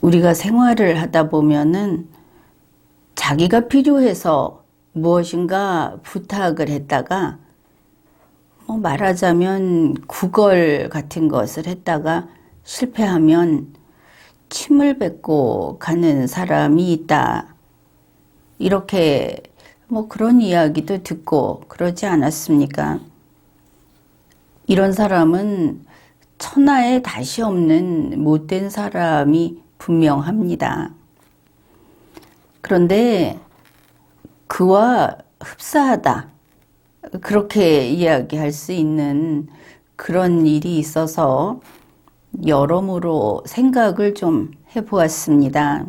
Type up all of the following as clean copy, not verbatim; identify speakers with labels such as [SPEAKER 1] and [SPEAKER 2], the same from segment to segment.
[SPEAKER 1] 우리가 생활을 하다 보면은 자기가 필요해서 무엇인가 부탁을 했다가 말하자면 구걸 같은 것을 했다가 실패하면 침을 뱉고 가는 사람이 있다. 이렇게 그런 이야기도 듣고 그러지 않았습니까? 이런 사람은 천하에 다시 없는 못된 사람이 분명합니다. 그런데 그와 흡사하다. 그렇게 이야기할 수 있는 그런 일이 있어서 여러모로 생각을 좀 해보았습니다.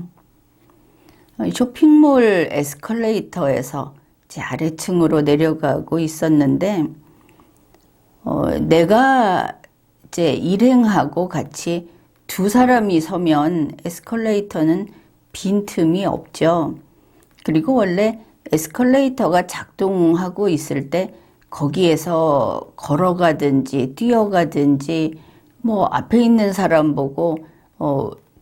[SPEAKER 1] 쇼핑몰 에스컬레이터에서 이제 아래층으로 내려가고 있었는데, 내가 이제 일행하고 같이 두 사람이 서면 에스컬레이터는 빈틈이 없죠. 그리고 원래 에스컬레이터가 작동하고 있을 때 거기에서 걸어가든지 뛰어가든지 앞에 있는 사람 보고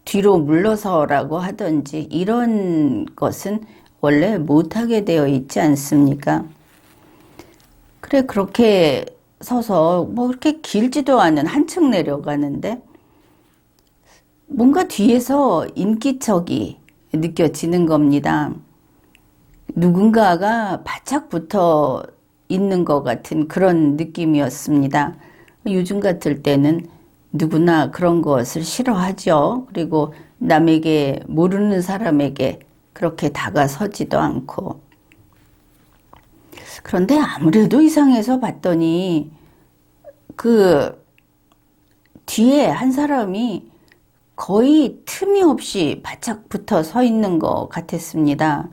[SPEAKER 1] 뒤로 물러서라고 하든지 이런 것은 원래 못하게 되어 있지 않습니까? 그래, 그렇게 서서 그렇게 길지도 않은 한층 내려가는데 뭔가 뒤에서 인기척이 느껴지는 겁니다. 누군가가 바짝 붙어 있는 것 같은 그런 느낌이었습니다. 요즘 같을 때는 누구나 그런 것을 싫어하죠. 그리고 남에게, 모르는 사람에게 그렇게 다가서지도 않고. 그런데 아무래도 이상해서 봤더니 그 뒤에 한 사람이 거의 틈이 없이 바짝 붙어 서 있는 것 같았습니다.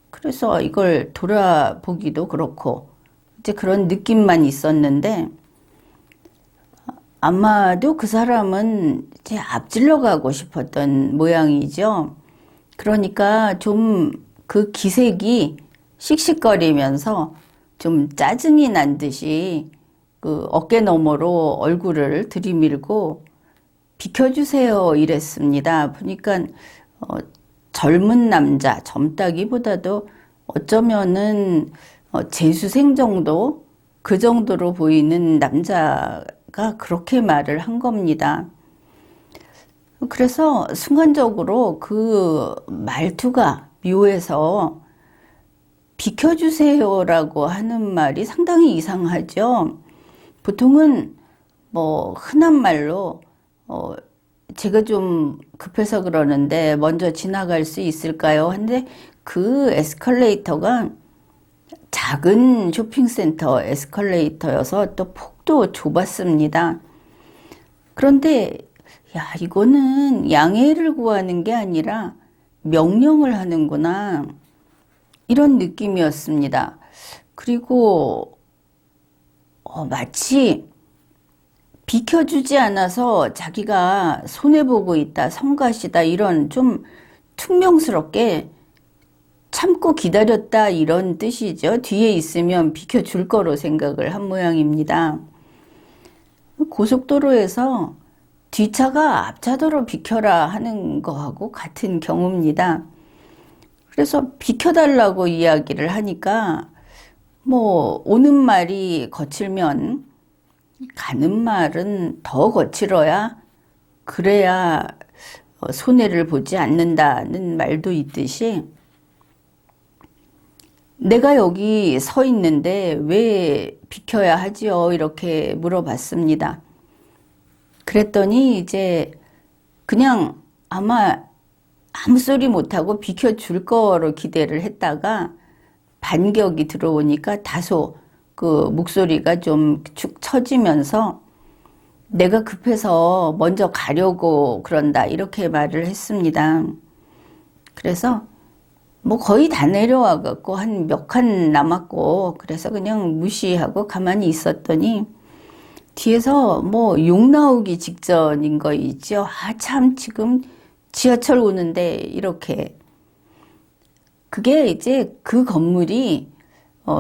[SPEAKER 1] 그래서 이걸 돌아보기도 그렇고 이제 그런 느낌만 있었는데, 아마도 그 사람은 이제 앞질러 가고 싶었던 모양이죠. 그러니까 좀 그 기색이 씩씩거리면서 좀 짜증이 난 듯이 그 어깨 너머로 얼굴을 들이밀고 비켜주세요 이랬습니다. 보니까 젊은 남자, 젊다기보다도 어쩌면은 재수생 정도, 그 정도로 보이는 남자가 그렇게 말을 한 겁니다. 그래서 순간적으로 그 말투가 묘해서 비켜주세요라고 하는 말이 상당히 이상하죠. 보통은 흔한 말로 제가 좀 급해서 그러는데 먼저 지나갈 수 있을까요? 근데 그 에스컬레이터가 작은 쇼핑센터 에스컬레이터여서 또 폭도 좁았습니다. 그런데 이거는 양해를 구하는 게 아니라 명령을 하는구나, 이런 느낌이었습니다. 그리고 마치 비켜주지 않아서 자기가 손해보고 있다, 성가시다, 이런 좀 퉁명스럽게 참고 기다렸다, 이런 뜻이죠. 뒤에 있으면 비켜줄 거로 생각을 한 모양입니다. 고속도로에서 뒷차가 앞차도로 비켜라 하는 거하고 같은 경우입니다. 그래서 비켜달라고 이야기를 하니까 오는 말이 거칠면 가는 말은 더 거칠어야, 그래야 손해를 보지 않는다는 말도 있듯이, 내가 여기 서 있는데 왜 비켜야 하지요? 이렇게 물어봤습니다. 그랬더니 이제 그냥 아마 아무 소리 못하고 비켜줄 거로 기대를 했다가 반격이 들어오니까 다소 그 목소리가 좀 축 처지면서 내가 급해서 먼저 가려고 그런다, 이렇게 말을 했습니다. 그래서 거의 다 내려와 갖고 한 몇 칸 남았고, 그래서 그냥 무시하고 가만히 있었더니 뒤에서 욕 나오기 직전인 거 있죠. 참 지금 지하철 오는데, 이렇게. 그게 이제 그 건물이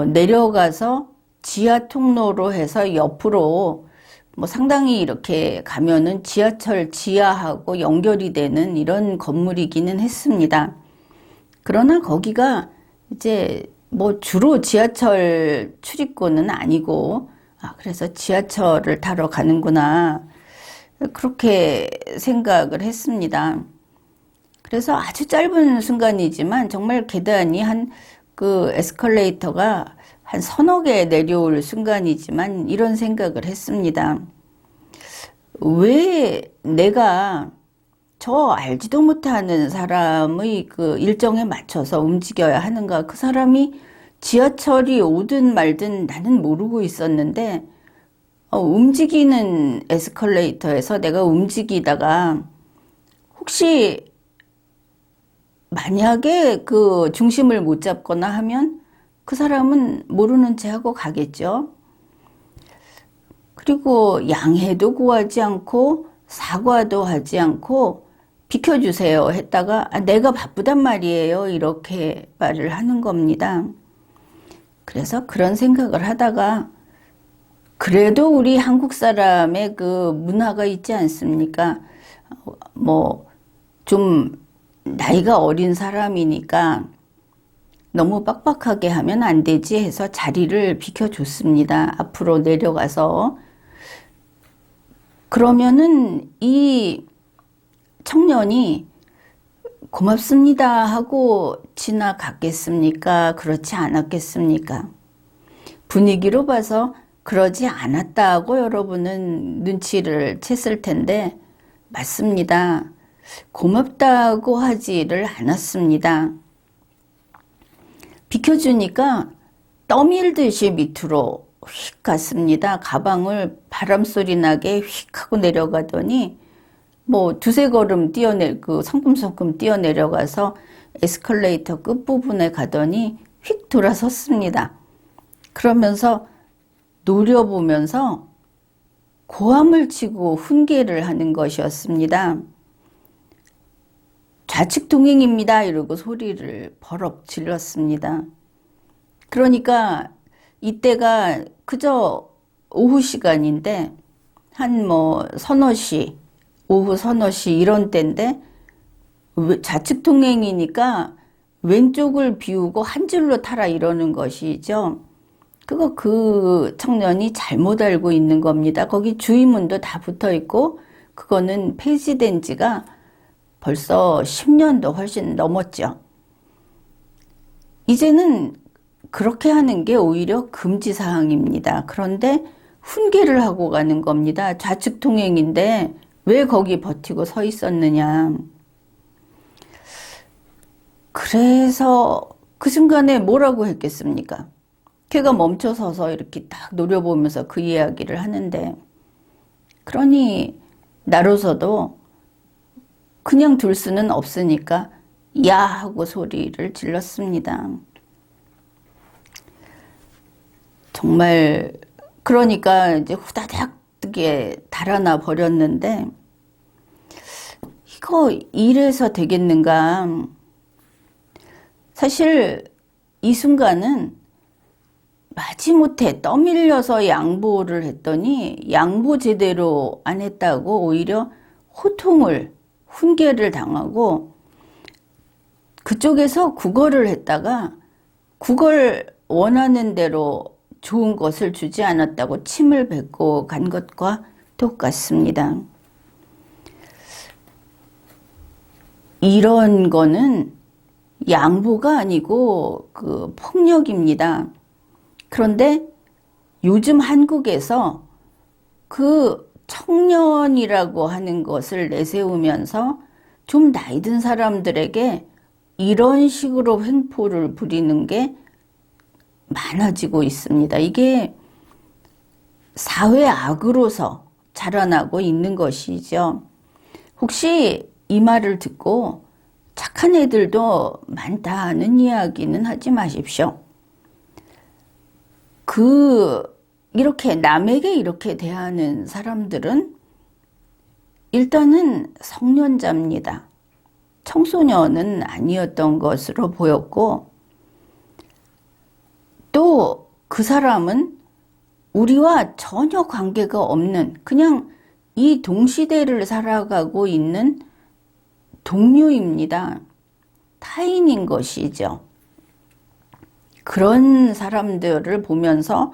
[SPEAKER 1] 내려가서 지하 통로로 해서 옆으로 뭐 상당히 이렇게 가면은 지하철 지하하고 연결이 되는 이런 건물이기는 했습니다. 그러나 거기가 이제 뭐 주로 지하철 출입구는 아니고, 그래서 지하철을 타러 가는구나. 그렇게 생각을 했습니다. 그래서 아주 짧은 순간이지만 정말 계단이 그 에스컬레이터가 한 서너 개 내려올 순간이지만 이런 생각을 했습니다. 왜 내가 저 알지도 못하는 사람의 그 일정에 맞춰서 움직여야 하는가? 그 사람이 지하철이 오든 말든 나는 모르고 있었는데, 움직이는 에스컬레이터에서 내가 움직이다가 혹시 만약에 그 중심을 못 잡거나 하면 그 사람은 모르는 채 하고 가겠죠. 그리고 양해도 구하지 않고 사과도 하지 않고 비켜주세요 했다가 내가 바쁘단 말이에요 이렇게 말을 하는 겁니다. 그래서 그런 생각을 하다가 그래도 우리 한국 사람의 그 문화가 있지 않습니까? 뭐 좀 나이가 어린 사람이니까 너무 빡빡하게 하면 안 되지 해서 자리를 비켜줬습니다. 앞으로 내려가서. 그러면은 이 청년이 고맙습니다 하고 지나갔겠습니까? 그렇지 않았겠습니까? 분위기로 봐서 그러지 않았다고 여러분은 눈치를 챘을 텐데 맞습니다. 고맙다고 하지를 않았습니다. 비켜주니까 떠밀듯이 밑으로 휙 갔습니다. 가방을 바람소리 나게 휙 하고 내려가더니 뭐 두세 걸음 성큼성큼 뛰어내려가서 에스컬레이터 끝부분에 가더니 휙 돌아섰습니다. 그러면서 노려보면서 고함을 치고 훈계를 하는 것이었습니다. 좌측 동행입니다. 이러고 소리를 버럭 질렀습니다. 그러니까 이때가 그저 오후 시간인데 한 뭐 서너 시, 오후 서너 시 이런 때인데 좌측 동행이니까 왼쪽을 비우고 한 줄로 타라 이러는 것이죠. 그거 그 청년이 잘못 알고 있는 겁니다. 거기 주의문도 다 붙어 있고 그거는 폐지된 지가 벌써 10년도 훨씬 넘었죠. 이제는 그렇게 하는 게 오히려 금지사항입니다. 그런데 훈계를 하고 가는 겁니다. 좌측 통행인데 왜 거기 버티고 서 있었느냐. 그래서 그 순간에 뭐라고 했겠습니까? 걔가 멈춰서서 이렇게 딱 노려보면서 그 이야기를 하는데, 그러니 나로서도 그냥 둘 수는 없으니까 야 하고 소리를 질렀습니다. 정말 그러니까 이제 후다닥 뜨게 달아나 버렸는데 이거 이래서 되겠는가. 사실 이 순간은 마지못해 떠밀려서 양보를 했더니 양보 제대로 안 했다고 오히려 훈계를 당하고 그쪽에서 구걸을 했다가 구걸 원하는 대로 좋은 것을 주지 않았다고 침을 뱉고 간 것과 똑같습니다. 이런 거는 양보가 아니고 그 폭력입니다. 그런데 요즘 한국에서 그 청년이라고 하는 것을 내세우면서 좀 나이 든 사람들에게 이런 식으로 횡포를 부리는 게 많아지고 있습니다. 이게 사회 악으로서 자라나고 있는 것이죠. 혹시 이 말을 듣고 착한 애들도 많다는 이야기는 하지 마십시오. 이렇게 남에게 이렇게 대하는 사람들은 일단은 성년자입니다. 청소년은 아니었던 것으로 보였고 또 그 사람은 우리와 전혀 관계가 없는 그냥 이 동시대를 살아가고 있는 동료입니다. 타인인 것이죠. 그런 사람들을 보면서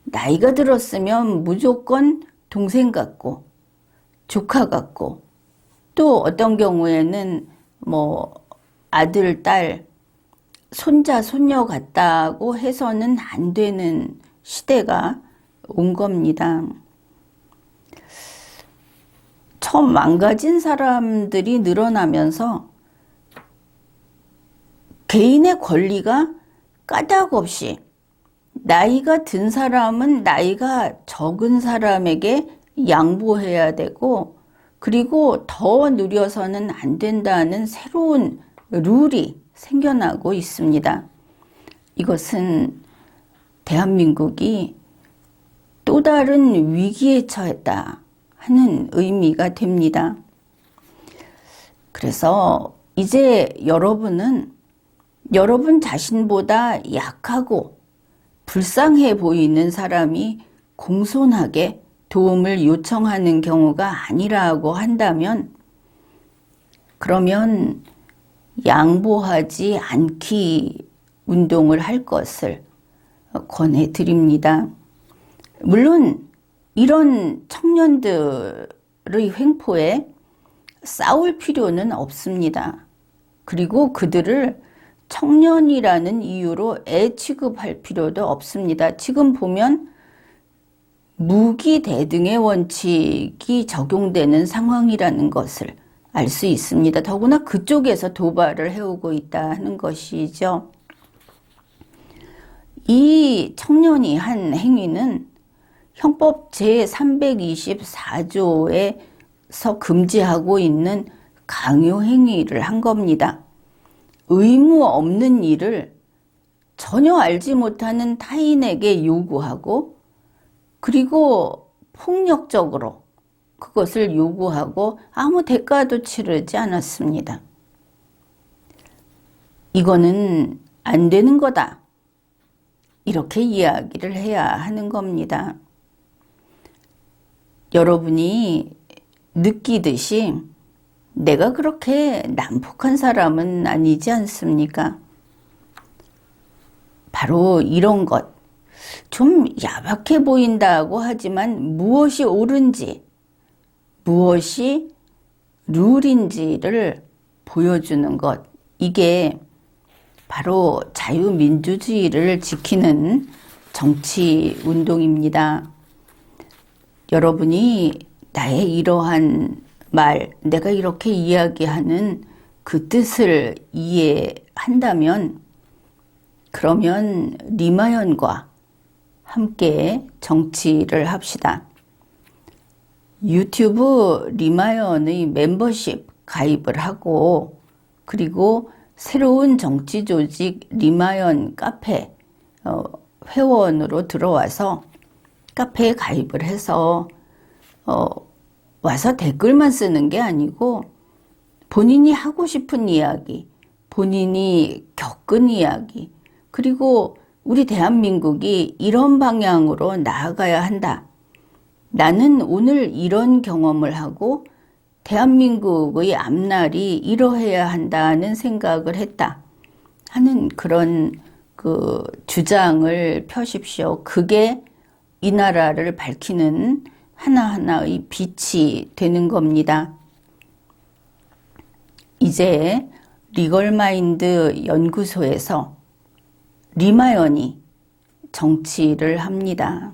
[SPEAKER 1] 나이가 들었으면 무조건 동생 같고 조카 같고 또 어떤 경우에는 뭐 아들, 딸, 손자, 손녀 같다고 해서는 안 되는 시대가 온 겁니다. 처음 망가진 사람들이 늘어나면서 개인의 권리가 까닭없이 나이가 든 사람은 나이가 적은 사람에게 양보해야 되고 그리고 더 느려서는 안 된다는 새로운 룰이 생겨나고 있습니다. 이것은 대한민국이 또 다른 위기에 처했다 하는 의미가 됩니다. 그래서 이제 여러분은 여러분 자신보다 약하고 불쌍해 보이는 사람이 공손하게 도움을 요청하는 경우가 아니라고 한다면 그러면 양보하지 않기 운동을 할 것을 권해드립니다. 물론 이런 청년들의 횡포에 싸울 필요는 없습니다. 그리고 그들을 청년이라는 이유로 애 취급할 필요도 없습니다. 지금 보면 무기 대등의 원칙이 적용되는 상황이라는 것을 알 수 있습니다. 더구나 그쪽에서 도발을 해오고 있다는 것이죠. 이 청년이 한 행위는 형법 제324조에서 금지하고 있는 강요 행위를 한 겁니다. 의무 없는 일을 전혀 알지 못하는 타인에게 요구하고 그리고 폭력적으로 그것을 요구하고 아무 대가도 치르지 않았습니다. 이거는 안 되는 거다. 이렇게 이야기를 해야 하는 겁니다. 여러분이 느끼듯이 내가 그렇게 난폭한 사람은 아니지 않습니까? 바로 이런 것, 좀 야박해 보인다고 하지만 무엇이 옳은지, 무엇이 룰인지를 보여주는 것, 이게 바로 자유민주주의를 지키는 정치 운동입니다. 여러분이 나의 이러한 말, 내가 이렇게 이야기하는 그 뜻을 이해한다면 그러면 리마연과 함께 정치를 합시다. 유튜브 리마연의 멤버십 가입을 하고 그리고 새로운 정치 조직 리마연 카페 회원으로 들어와서 카페에 가입을 해서 와서 댓글만 쓰는 게 아니고 본인이 하고 싶은 이야기, 본인이 겪은 이야기, 그리고 우리 대한민국이 이런 방향으로 나아가야 한다. 나는 오늘 이런 경험을 하고 대한민국의 앞날이 이러해야 한다는 생각을 했다 하는 그런 그 주장을 펴십시오. 그게 이 나라를 밝히는 하나하나의 빛이 되는 겁니다. 이제 리걸마인드 연구소에서 리마연이 정치를 합니다.